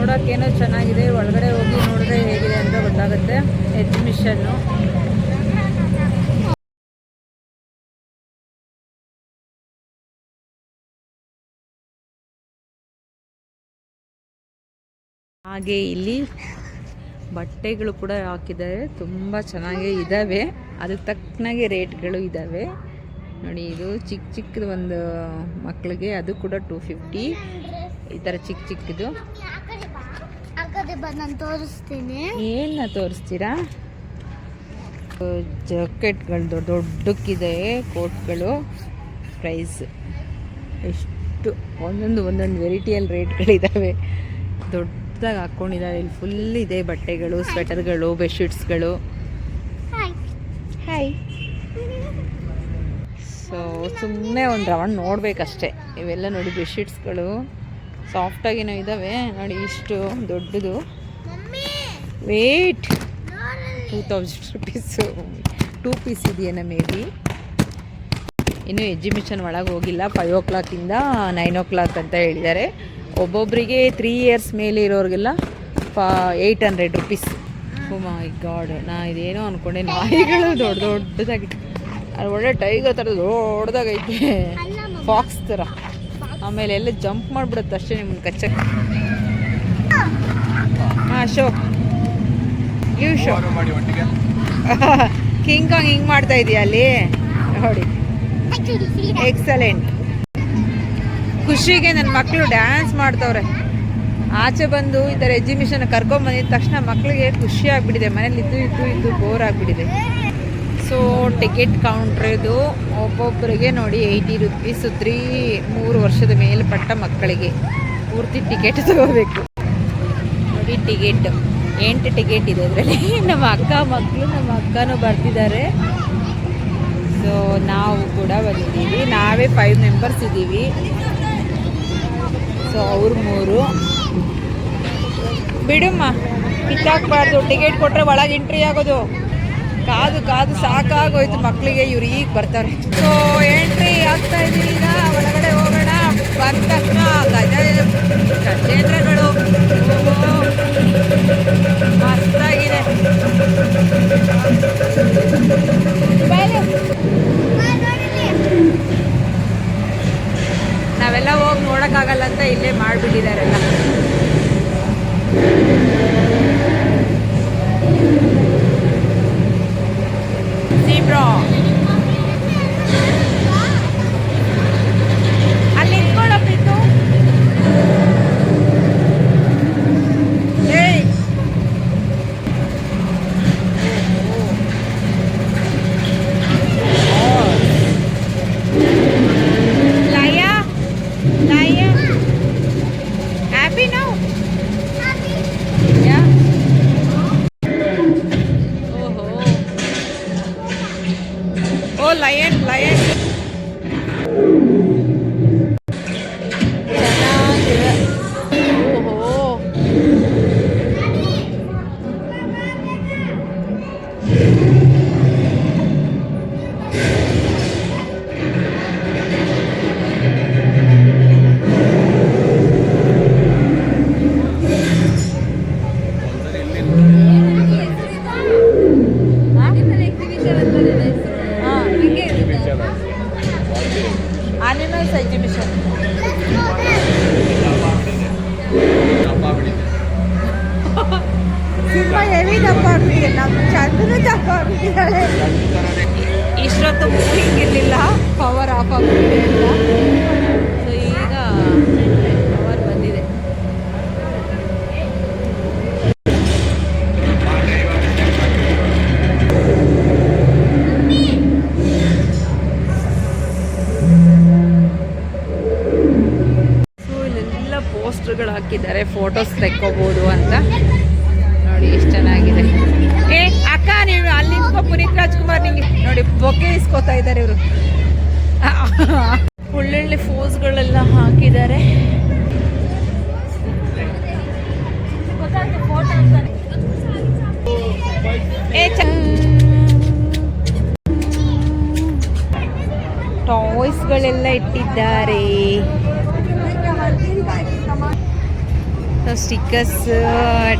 ನೋಡೋಕ್ಕೇನೋ ಚೆನ್ನಾಗಿದೆ, ಒಳಗಡೆ ಹೋಗಿ ನೋಡಿದ್ರೆ ಹೇಗಿದೆ ಅಂತ ಗೊತ್ತಾಗುತ್ತೆ. ಎಕ್ಸಿಬಿಷನ್ನು ಹಾಗೆ ಇಲ್ಲಿ ಬಟ್ಟೆಗಳು ಕೂಡ ಹಾಕಿದ್ದಾರೆ, ತುಂಬ ಚೆನ್ನಾಗಿ ಇದ್ದಾವೆ. ಅದಕ್ಕೆ ತಕ್ಕನಾಗೆ ರೇಟ್ಗಳು ಇದ್ದಾವೆ ನೋಡಿ. ಇದು ಚಿಕ್ಕ ಚಿಕ್ಕದು ಒಂದು ಮಕ್ಕಳಿಗೆ, ಅದು ಕೂಡ 250 ಈ ಥರ ಚಿಕ್ಕ ಚಿಕ್ಕದು. ತೋರಿಸ್ತೀನಿ. ಏನ ತೋರಿಸ್ತೀರಾ? ಜಾಕೆಟ್ಗಳು ದೊಡ್ಡಕ್ಕಿದೆ, ಕೋಟ್ಗಳು. ಪ್ರೈಸ್ ಎಷ್ಟು ಒಂದೊಂದು ವೆರೈಟಿಯಲ್ಲಿ ರೇಟ್ಗಳಿದ್ದಾವೆ. ದೊಡ್ಡದಾಗಿ ಹಾಕ್ಕೊಂಡಿದ್ದಾರೆ. ಇಲ್ಲಿ ಫುಲ್ ಇದೆ ಬಟ್ಟೆಗಳು, ಸ್ವೆಟರ್ಗಳು, ಬೆಡ್ಶೀಟ್ಸ್ಗಳು. ಹಾಯ್. ಸೊ ಸುಮ್ಮನೆ ಒಂದು ರೌಂಡ್ ನೋಡಬೇಕಷ್ಟೆ. ಇವೆಲ್ಲ ನೋಡಿ ಬೆಡ್ಶೀಟ್ಸ್ಗಳು ಸಾಫ್ಟಾಗಿನೋ ಇದ್ದಾವೆ ನೋಡಿ. ಇಷ್ಟು ದೊಡ್ಡದು, ವೇಟ್ 2000 ರೂಪೀಸು. 2 ಪೀಸ್ ಇದೆಯೇನ ಮೇ ಬಿ. ಇನ್ನೂ ಎಕ್ಸಿಬಿಷನ್ ಒಳಗೆ ಹೋಗಿಲ್ಲ. 5 o'clock ಇಂದ 9 o'clock ಅಂತ ಹೇಳಿದ್ದಾರೆ. ಒಬ್ಬೊಬ್ಬರಿಗೆ 3 years ಮೇಲೆ ಇರೋರಿಗೆಲ್ಲ 800 ರೂಪೀಸ್. ಓ ಮೈ ಗಾಡ್, ನಾ ಇದೇನೋ ಅಂದ್ಕೊಂಡೆ. ನಾಯಿಗಳು ದೊಡ್ಡದಾಗಿದೆ. ಅದು ಒಳ್ಳೆ ಟೈಗರ್ ಥರ ದೊಡ್ಡದಾಗೈತೆ, ಫಾಕ್ಸ್ ಥರ. ಆಮೇಲೆ ಎಲ್ಲ ಜಂಪ್ ಮಾಡಿಬಿಡುತ್ತೆ ಅಷ್ಟೇ ನಿಮ್ಮನ್ನು ಕಚ್ಚಕ್ಕೆ. ಹಾಂ, show you show. King Kong ಹಿಂಗೆ ಮಾಡ್ತಾ ಇದೆಯಾ ಅಲ್ಲಿ ನೋಡಿ. ಎಕ್ಸಲೆಂಟ್. ಖುಷಿಗೆ ನನ್ನ ಮಕ್ಕಳು ಡ್ಯಾನ್ಸ್ ಮಾಡ್ತವ್ರೆ. ಆಚೆ ಬಂದು ಈ ಥರ ಎಕ್ಸಿಬಿಷನ್ ಕರ್ಕೊಂಬಂದಿದ ತಕ್ಷಣ ಮಕ್ಕಳಿಗೆ ಖುಷಿ ಆಗಿಬಿಟ್ಟಿದೆ. ಮನೇಲಿ ಇದ್ದು ಬೋರ್ ಆಗಿಬಿಟ್ಟಿದೆ. ಸೊ ಟಿಕೆಟ್ ಕೌಂಟ್ರ್ ಇದು. ಒಬ್ಬೊಬ್ಬರಿಗೆ ನೋಡಿ 80 ರೂಪೀಸ್. 3 ವರ್ಷದ ಮೇಲ್ಪಟ್ಟ ಮಕ್ಕಳಿಗೆ ಪೂರ್ತಿ ಟಿಕೆಟ್ ತಗೋಬೇಕು ನೋಡಿ. ಟಿಕೆಟ್ 8 ಟಿಕೆಟ್ ಇದೆ ಇದರಲ್ಲಿ. ನಮ್ಮ ಅಕ್ಕನೂ ಬರ್ತಿದ್ದಾರೆ. ಸೊ ನಾವು ಕೂಡ ಬಂದಿದ್ದೀವಿ. ನಾವೇ 5 ಮೆಂಬರ್ಸ್ ಇದ್ದೀವಿ. ಸೊ ಅವ್ರು 3. ಬಿಡಮ್ಮ, ಕಿತ್ತಾಕ್ಬಾರ್ದು. ಟಿಕೆಟ್ ಕೊಟ್ಟರೆ ಒಳಗೆ ಎಂಟ್ರಿ ಆಗೋದು. ಕಾದು ಸಾಕಾಗೋಯ್ತು ಮಕ್ಕಳಿಗೆ. ಇವ್ರು ಈಗ ಬರ್ತಾರೆ. ಸೊ ಎಂಟ್ರಿ ಆಗ್ತಾ ಇದ್ದೀವಿ. ಈಗ ಒಳಗಡೆ ಹೋಗೋಣ. ಬಂದ ತಕ್ಷಣ ಗಜೇಂದ್ರಗಳು ಮಸ್ತಾಗಿದೆ. ನಾವೆಲ್ಲ ಹೋಗಿ ನೋಡೋಕ್ಕಾಗಲ್ಲ ಅಂತ ಇಲ್ಲೇ ಮಾಡಿಬಿಟ್ಟಿದ್ದಾರೆಲ್ಲ. ಅಲ್ಲಿ ನಿಂತ್ಕೊಳ್ಳೋಬಿಟ್ಟು happy now? Yeah. Oh, lion. ಚೆನ್ನಾಗಿದೆ. ಓಹೋ, ಆನಿಮಲ್ಸ್ ಎಕ್ಸಿಬಿಷನ್. ಸಿಂಹ ಹೆವಿ ದಪ್ಪ ಆಗ್ಬಿಟ್ಟಿದೆ. ನಮ್ಮ ಚಂದನೂ ದಪ್ಪ ಆಗ್ಬಿಟ್ಟಿದ್ದಾಳೆ. ಇಷ್ಟೊತ್ತು ಮೂವಿಂಗ್ ಇರಲಿಲ್ಲ, ಪವರ್ ಆಫ್ ಆಗ್ಬಿಟ್ಟಿದೆ ಎಲ್ಲ. ಸೊ ಈಗ ಪವರ್ ಬಂದಿದೆ. ಪೋಸ್ಟರ್ಗಳು ಹಾಕಿದ್ದಾರೆ, ಫೋಟೋಸ್ ತೆಕ್ಕೋಬಹುದು ಅಂತ ನೋಡಿ. ಎಷ್ಟು ಚೆನ್ನಾಗಿದೆ. ಅಕ್ಕ, ನೀವು ಅಲ್ಲಿ ನಿಂತ್ಕೊ. ಪುನೀತ್ ರಾಜ್ಕುಮಾರ್ ನಿಂಗೆ ನೋಡಿ ಬೊಕ್ಕೆ ಇಸ್ಕೋತಾ ಇದ್ದಾರೆ ಇವರು. ಒಳ್ಳೊಳ್ಳೆ ಫೋಸ್ಗಳೆಲ್ಲ ಹಾಕಿದ್ದಾರೆ. ಟಾಯ್ಸ್ಗಳೆಲ್ಲ ಇಟ್ಟಿದ್ದಾರೆ. ಸ್ಟಿಕ್ಕರ್ಸ್,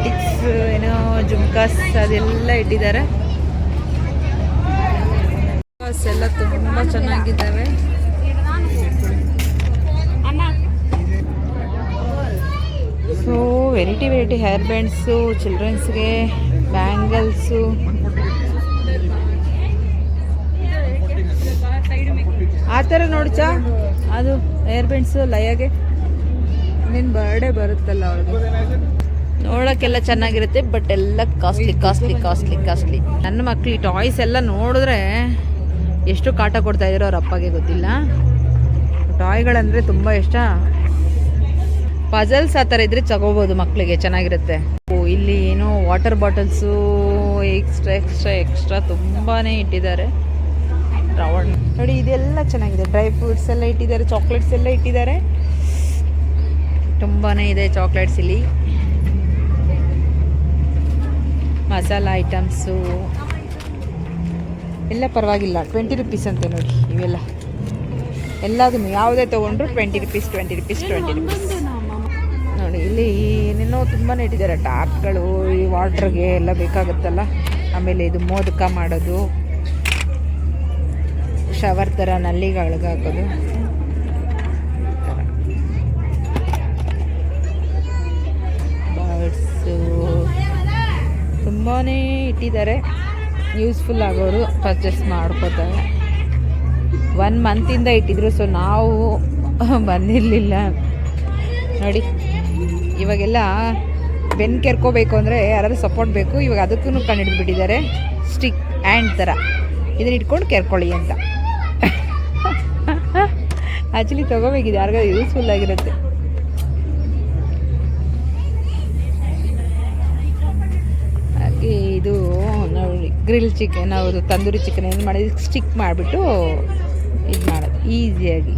ಟಿಕ್ಸ್, ಏನೋ ಜುಮ್ಕಾಸ್ ಅದೆಲ್ಲ ಇಟ್ಟಿದ್ದಾರೆ. ಎಲ್ಲ ತುಂಬ ಚೆನ್ನಾಗಿದ್ದಾವೆ. ಸೊ ವೆರೈಟಿ ಹೇರ್ ಬ್ಯಾಂಡ್ಸು, ಚಿಲ್ಡ್ರನ್ಸ್ಗೆ ಬ್ಯಾಂಗಲ್ಸು, ಆ ಥರ ನೋಡ್ಚ ಅದು ಹೇರ್ ಬ್ಯಾಂಡ್ಸು ಲಯಾಗೆ ನಿನ್ನ ಬರ್ಡೇ ಬರುತ್ತಲ್ಲ ಅವ್ರಿಗೆ ನೋಡೋಕ್ಕೆಲ್ಲ ಚೆನ್ನಾಗಿರುತ್ತೆ. ಬಟ್ ಎಲ್ಲ ಕಾಸ್ಟ್ಲಿ. ನನ್ನ ಮಕ್ಳು ಈ ಟಾಯ್ಸ್ ಎಲ್ಲ ನೋಡಿದ್ರೆ ಎಷ್ಟು ಕಾಟ ಕೊಡ್ತಾ ಇದ್ರು ಅವ್ರ ಅಪ್ಪಗೆ ಗೊತ್ತಿಲ್ಲ. ಟಾಯ್ಗಳಂದರೆ ತುಂಬ ಇಷ್ಟ. ಪಜಲ್ಸ್ ಆ ಥರ ಇದ್ರೆ ತಗೋಬೋದು ಮಕ್ಕಳಿಗೆ, ಚೆನ್ನಾಗಿರುತ್ತೆ. ಇಲ್ಲಿ ಏನೋ ವಾಟರ್ ಬಾಟಲ್ಸು ಎಕ್ಸ್ಟ್ರಾ ತುಂಬಾ ಇಟ್ಟಿದ್ದಾರೆ. ರೌಂಡ್ ನೋಡಿ, ಇದೆಲ್ಲ ಚೆನ್ನಾಗಿದೆ. ಡ್ರೈ ಫ್ರೂಟ್ಸ್ ಎಲ್ಲ ಇಟ್ಟಿದ್ದಾರೆ, ಚಾಕ್ಲೇಟ್ಸ್ ಎಲ್ಲ ಇಟ್ಟಿದ್ದಾರೆ. ತುಂಬಾ ಇದೆ ಚಾಕ್ಲೇಟ್ಸ್ ಇಲ್ಲಿ. ಮಸಾಲ ಐಟಮ್ಸು ಎಲ್ಲ ಪರವಾಗಿಲ್ಲ. 20 ರೂಪೀಸ್ ಅಂತೆ ನೋಡಿ. ಇವೆಲ್ಲ ಎಲ್ಲದನ್ನು ಯಾವುದೇ ತೊಗೊಂಡ್ರು 20 ರೂಪೀಸ್ ನೋಡಿ. ಇಲ್ಲಿ ಏನೇನೋ ತುಂಬಾ ಇಟ್ಟಿದ್ದಾರೆ. ಟಾಪ್ಗಳು, ಈ ವಾಟ್ರಿಗೆ ಎಲ್ಲ ಬೇಕಾಗುತ್ತಲ್ಲ. ಆಮೇಲೆ ಇದು ಮೋದಕ ಮಾಡೋದು, ಶವರ್ ಥರ ನಲ್ಲಿಗಳಿಗೆ ಹಾಕೋದು. ಬರ್ಡ್ಸು ತುಂಬಾ ಇಟ್ಟಿದ್ದಾರೆ. ಯೂಸ್ಫುಲ್ ಆಗೋರು ಪರ್ಚೇಸ್ ಮಾಡ್ಕೋತಾರೆ. 1 ಮಂತಿಂದ ಇಟ್ಟಿದ್ರು. ಸೊ ನಾವು ಬಂದಿರಲಿಲ್ಲ ನೋಡಿ. ಇವಾಗೆಲ್ಲ ಬೆನ್ನು ಕೆರ್ಕೋಬೇಕು ಅಂದರೆ ಯಾರಾದ್ರೂ ಸಪೋರ್ಟ್ ಬೇಕು. ಇವಾಗ ಅದಕ್ಕೂ ಕಂಡು ಬಿಟ್ಟಿದ್ದಾರೆ. ಸ್ಟಿಕ್ ಹ್ಯಾಂಡ್ ಥರ ಇದನ್ನ ಇಟ್ಕೊಂಡು ಕೆರ್ಕೊಳ್ಳಿ ಅಂತ. ಆ್ಯಕ್ಚುಲಿ ತೊಗೋಬೇಕಿದೆ, ಯಾರಿಗಾದ್ರು ಯೂಸ್ಫುಲ್ ಆಗಿರುತ್ತೆ. ಹಾಗೆ ಇದು ನೋಡಿ ಗ್ರಿಲ್ ಚಿಕನ್, ನಾವು ತಂದೂರಿ ಚಿಕನ್ ಏನು ಮಾಡಿದ್ವಿ, ಸ್ಟಿಕ್ ಮಾಡಿಬಿಟ್ಟು ಇದು ಮಾಡೋದು ಈಸಿಯಾಗಿ.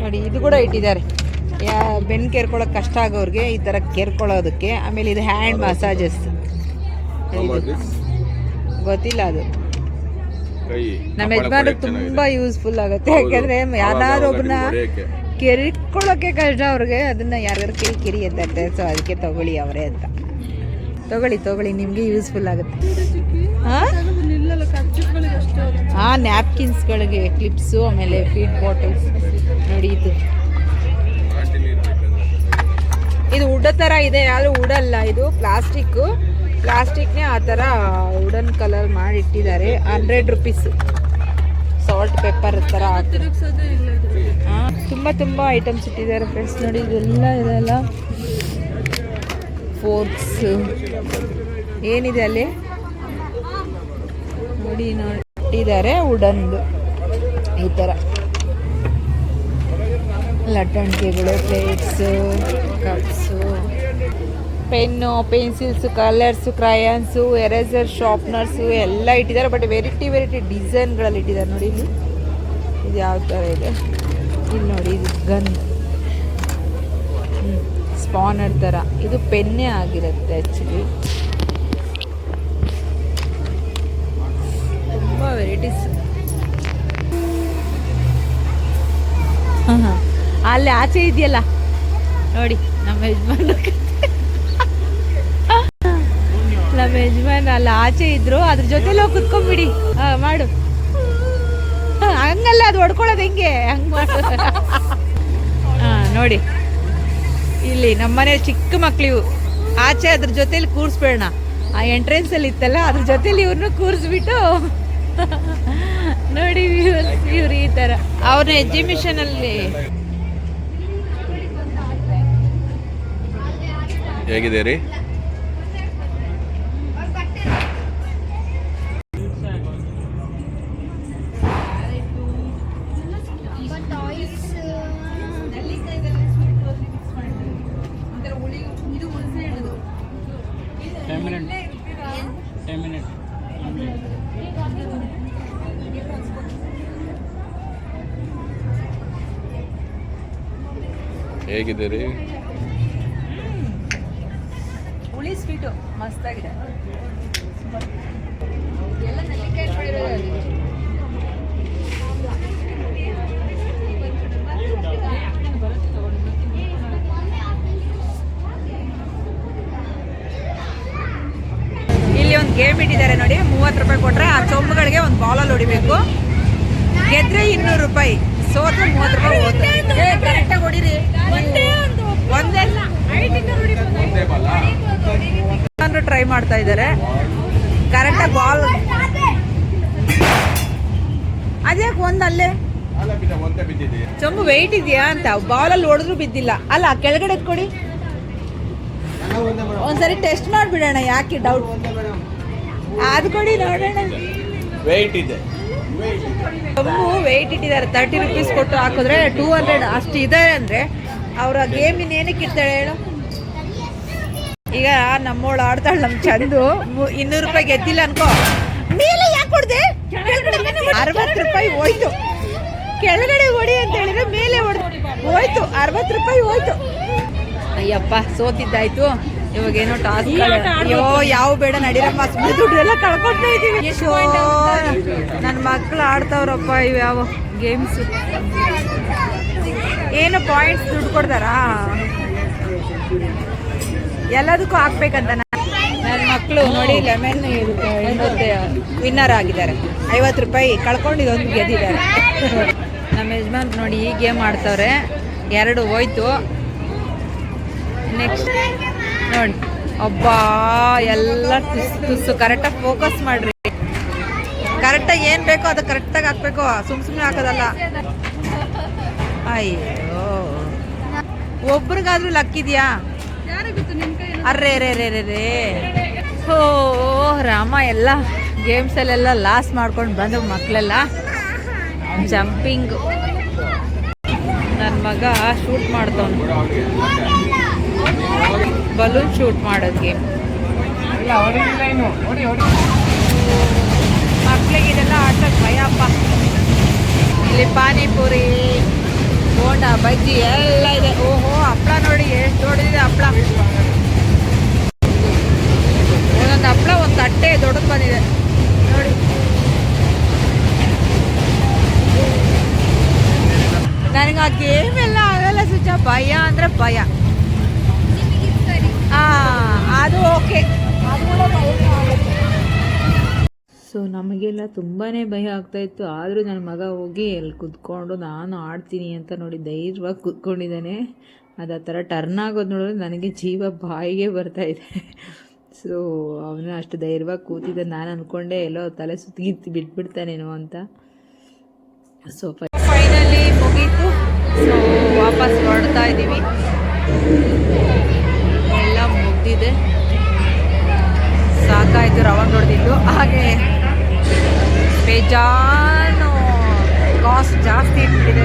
ನೋಡಿ ಇದು ಕೂಡ ಇಟ್ಟಿದ್ದಾರೆ. ಬೆನ್ನು ಕೇರ್ಕೊಳ್ಳೋಕೆ ಕಷ್ಟ ಆಗೋರಿಗೆ ಈ ಥರ ಕೇರ್ಕೊಳ್ಳೋದಕ್ಕೆ. ಆಮೇಲೆ ಇದು ಹ್ಯಾಂಡ್ ಮಸಾಜಸ್, ಗೊತ್ತಿಲ್ಲ ಅದು ನಮ್ಮ ಯಜಮಾನ್ರಿಗೆ ತುಂಬ ಯೂಸ್ಫುಲ್ ಆಗುತ್ತೆ. ಯಾಕೆಂದರೆ ಯಾರಾದ್ರೂ ಒಬ್ಬನ ಕೆರ್ಕೊಳ್ಳೋಕ್ಕೆ ಕಷ್ಟ ಅವ್ರಿಗೆ, ಅದನ್ನು ಯಾರ್ಯಾರು ಕಿರಿ ಎತ್ತತ್ತೆ. ಸೊ ಅದಕ್ಕೆ ತೊಗೊಳ್ಳಿ ಅವರೇ ಅಂತ. ತೊಗೊಳ್ಳಿ ನಿಮಗೆ ಯೂಸ್ಫುಲ್ ಆಗುತ್ತೆ. ಹಾಂ, ನ್ಯಾಪ್ಕಿನ್ಸ್ಗಳಿಗೆ ಕ್ಲಿಪ್ಸು, ಆಮೇಲೆ ಫೀಡ್ ಬಾಟಲ್ಸ್ ನೋಡಿ. ಇದು ವುಡ್ ಥರ ಇದೆ, ಯಾರು ವುಡಲ್ಲ, ಇದು ಪ್ಲಾಸ್ಟಿಕ್ನೇ ಆ ಥರ ವುಡನ್ ಕಲರ್ ಮಾಡಿ ಇಟ್ಟಿದ್ದಾರೆ. 100 ರೂಪೀಸ್. ಸಾಲ್ಟ್ ಪೆಪ್ಪರ್ ಥರ ಹಾಂ, ತುಂಬ ಐಟಮ್ಸ್ ಇಟ್ಟಿದ್ದಾರೆ ಫ್ರೆಂಡ್ಸ್. ನೋಡಿ ಇದೆಲ್ಲ ಫೋರ್ಕ್ಸ್ ಏನಿದೆ ಅಲ್ಲಿ ನೋಡಿ ಇಟ್ಟಿದ್ದಾರೆ. ವುಡನ್ದು ಈ ಥರ ಲಟ್ಟಣಿಕೆಗಳು, plates, cups, pen, pencils, colours, crayons, eraser, sharpeners ಎಲ್ಲ ಇಟ್ಟಿದ್ದಾರೆ. ಬಟ್ ವೆರೈಟಿ ಡಿಸೈನ್ಗಳಲ್ಲಿ ಇಟ್ಟಿದ್ದಾರೆ ನೋಡಿ. ಇಲ್ಲಿ ಇದು ಯಾವ ಥರ ಇದೆ ಇಲ್ಲಿ ನೋಡಿ. ಇದು ಗನ್, ಸ್ಪಾನರ್ ಥರ. ಇದು ಪೆನ್ನೇ ಆಗಿರುತ್ತೆ ಆ್ಯಕ್ಚುಲಿ. ತುಂಬ ವೆರೈಟೀಸ್. ಹಾಂ, ಅಲ್ಲಿ ಆಚೆ ಇದೆಯಲ್ಲ ನೋಡಿ ನಮ್ಮ ಯಜಮಾನ್ ಅಲ್ಲಿ ಆಚೆ ಇದ್ರು. ಅದ್ರ ಜೊತೆಲಿ ಹೋಗಿ ಕುತ್ಕೊಂಡ್ಬಿಡಿ. ಮಾಡು, ಹಂಗಲ್ಲ, ಅದು ಹೊಡ್ಕೊಳ್ಳೋದು ಹೆಂಗೆ ಹಂಗೆ ಮಾಡು. ನೋಡಿ ಇಲ್ಲಿ ನಮ್ಮನೇಲಿ ಚಿಕ್ಕ ಮಕ್ಳಿವು ಆಚೆ ಅದ್ರ ಜೊತೆಲಿ ಕೂರಿಸ್ಬೇಡ. ಆ ಎಂಟ್ರೆನ್ಸಲ್ಲಿ ಇತ್ತಲ್ಲ, ಅದ್ರ ಜೊತೆಲಿ ಇವ್ರನ್ನ ಕೂರಿಸ್ಬಿಟ್ಟು ನೋಡಿ ಇವ್ರು ಈ ಥರ ಅವ್ರನ್ನ ಎಕ್ಸಿಬಿಷನಲ್ಲಿ. ಹೇಗಿದೆ ರೀ? ಹೇಗಿದೆ ರೀ? ಹುಳಿ ಸ್ವೀಟು ಮಸ್ತಾಗಿದೆ. ಎಲ್ಲ ನೆಲ್ಲಿಕಾಯಿ ಮಾಡಿರೋದು. ಗೇಮ್ ಇಟ್ಟಿದ್ದಾರೆ ನೋಡಿ. 30 ರೂಪಾಯಿ ಕೊಟ್ಟರೆ ಆ ಚೊಂಬುಗಳಿಗೆ ಒಂದು ಬಾಲಲ್ಲಿ ಹೊಡಿಬೇಕು. ಗೆದ್ರೆ 200 ರೂಪಾಯಿ, ಸೋತ್ರೆ 30 ರೂಪಾಯಿ ಹೋಗುತ್ತೆ. ಕರೆಕ್ಟಾಗಿ ಹೊಡಿರಿ. ಒಂದೇ ಟ್ರೈ ಮಾಡ್ತಾ ಇದ್ದಾರೆ. ಕರೆಕ್ಟಾಗಿ ಬಾಲ್ ಅದ್ಯಾಕೆ ಒಂದಲ್ಲೇ ಚೊಂಬು ವೆಯ್ಟ್ ಇದೆಯಾ ಅಂತ ಬಾಲಲ್ಲಿ ಹೊಡೆದ್ರು ಬಿದ್ದಿಲ್ಲ ಅಲ್ಲ. ಕೆಳಗಡೆ ಕೊಡಿ, ಒಂದ್ಸರಿ ಟೆಸ್ಟ್ ಮಾಡಿಬಿಡೋಣ. ಯಾಕೆ ಡೌಟ್ ಅದು ಕೊಡಿ ನೋಡೋಣ. ವೆಯ್ಟ್ ಇದೆ, ಚೊಂಬು ವೆಯ್ಟ್ ಇಟ್ಟಿದ್ದಾರೆ. 30 ರೂಪೀಸ್ ಕೊಟ್ಟು ಹಾಕಿದ್ರೆ 200 ಅಷ್ಟು ಇದೆ ಅಂದರೆ ಅವರ ಗೇಮ್ ಇನ್ನೇನಕ್ಕೆ ಇರ್ತಾಳೆ ಹೇಳು. ಈಗ ನಮ್ಮೋಳು ಆಡ್ತಾಳೆ, ನಮ್ಮ ಚಂದು 200 ರೂಪಾಯಿ ಗೆದ್ದಿಲ್ಲ ಅನ್ಕೋ. ಮೇಲೆ ಯಾಕೆ ಹೊಡೆದೆ? 60 ರೂಪಾಯಿ ಹೋಯ್ತು. ಕೆಳಗಡೆ ಹೊಡಿ ಅಂತ ಹೇಳಿದ್ರೆ ಮೇಲೆ ಹೋಯ್ತು. 60 ರೂಪಾಯಿ ಹೋಯ್ತು. ಅಯ್ಯಪ್ಪ, ಸೋತಿದ್ದಾಯ್ತು. ಇವಾಗ ಏನೋ ಟಾಸ್ಕ್. ಅಯ್ಯೋ ಯಾವ ಬೇಡ ನಡೀರಮ್ಮ, ಸುಮ್ಮನೆ ದುಡ್ಡು ಎಲ್ಲ ಕಳ್ಕೊಳ್ತಾ ಇದೀವಿ. ನನ್ನ ಮಕ್ಳು ಆಡ್ತಾವ್ರಪ್ಪ ಇವು ಯಾವ ಗೇಮ್ಸ್. ಏನು ಪಾಯಿಂಟ್ಸ್ ದುಡ್ಡು ಕೊಡ್ತಾರಾ? ಎಲ್ಲದಕ್ಕೂ ಹಾಕ್ಬೇಕಂತ. ನನ್ನ ಮಕ್ಕಳು ನೋಡಿ ಲೆಮನ್ ವಿನ್ನರ್ ಆಗಿದ್ದಾರೆ. 50 ರೂಪಾಯಿ ಕಳ್ಕೊಂಡು ಇದೊಂದು ಗೆದ್ದಿದ್ದಾರೆ. ನಮ್ಮ ಯಜಮಾನ್ ನೋಡಿ ಈ ಗೇಮ್ ಆಡ್ತವ್ರೆ. 2 ಹೋಯ್ತು. ನೆಕ್ಸ್ಟ್ ನೋಡಿ, ಅಬ್ಬಾ ಎಲ್ಲ ತುಸ್ಸು. ಕರೆಕ್ಟಾಗಿ ಫೋಕಸ್ ಮಾಡ್ರಿ. ಕರೆಕ್ಟಾಗಿ ಏನು ಬೇಕೋ ಅದು ಕರೆಕ್ಟಾಗಿ ಹಾಕ್ಬೇಕು, ಸುಮ್ಮನೆ ಹಾಕೋದಲ್ಲ. ಅಯ್ಯೋ, ಒಬ್ರಿಗಾದ್ರೂ ಲಕ್ ಇದೆಯಾ? ಅರ್ರೇ ರೇ ರೇ ರೇ ರೇ ಓ ರಾಮ, ಎಲ್ಲ ಗೇಮ್ಸಲ್ಲೆಲ್ಲ ಲಾಸ್ ಮಾಡ್ಕೊಂಡು ಬಂದು ಮಕ್ಕಳೆಲ್ಲ. ಜಂಪಿಂಗು ನನ್ನ ಮಗ ಶೂಟ್ ಮಾಡ್ತವನು, ಬಲೂನ್ ಶೂಟ್ ಮಾಡೋದು ಗೇಮ್. ಮಕ್ಳಿಗೆ ಇದೆಲ್ಲ ಆಡ್ಸೋಕೆ ಭಯಪ್ಪ. ಇಲ್ಲಿ ಪಾನಿಪುರಿ, ಬೋಂಡಾ, ಬಜ್ಜಿ ಎಲ್ಲ ಇದೆ. ಓಹೋ, ಹಪ್ಪಳ ನೋಡಿ ಎಷ್ಟು ದೊಡ್ಡದಿದೆ ಹಪ್ಪಳ. ಒಂದೊಂದು ಹಪ್ಪಳ ಒಂದು ತಟ್ಟೆ ದೊಡ್ಡದು ಬಂದಿದೆ ನೋಡಿ. ನನಗೆ ಆ ಗೇಮ್ ಎಲ್ಲ ಆಗಲ್ಲ ಸುಜ. ಭಯ ಅಂದರೆ ಭಯ. ಅದು ಓಕೆ. ಸೊ ನಮಗೆಲ್ಲ ತುಂಬಾ ಭಯ ಆಗ್ತಾಯಿತ್ತು. ಆದರೂ ನನ್ನ ಮಗ ಹೋಗಿ ಅಲ್ಲಿ ಕುತ್ಕೊಂಡು ನಾನು ಆಡ್ತೀನಿ ಅಂತ ನೋಡಿ ಧೈರ್ಯವಾಗಿ ಕುತ್ಕೊಂಡಿದ್ದಾನೆ. ಅದು ಆ ಥರ ಟರ್ನ್ ಆಗೋದು ನೋಡಿದ್ರೆ ನನಗೆ ಜೀವ ಬಾಯಿಗೆ ಬರ್ತಾಯಿದೆ. ಸೊ ಅವನು ಅಷ್ಟು ಧೈರ್ಯವಾಗಿ ಕೂತಿದ್ದ. ನಾನು ಅಂದ್ಕೊಂಡೆ ಎಲ್ಲೋ ತಲೆ ಸುತ್ತಿಗಿತ್ತು ಬಿಟ್ಬಿಡ್ತಾನೇನೋ ಅಂತ. ಸೊ ಫೈನಲಿ ಮುಗೀತು. ಸೊ ವಾಪಸ್ ಹೊರಡ್ತಾ ಇದ್ದೀವಿ. ಎಲ್ಲ ಮುಗ್ದಿದೆ, ಸಾಕಾಯಿತು ರೌಂಡ್ ಹೊಡೆದಿದ್ದು. ಹಾಗೆ ಬೇಜಾನು ಕಾಸ್ಟ್ ಜಾಸ್ತಿ ಇಟ್ಬಿಟ್ಟಿದೆ.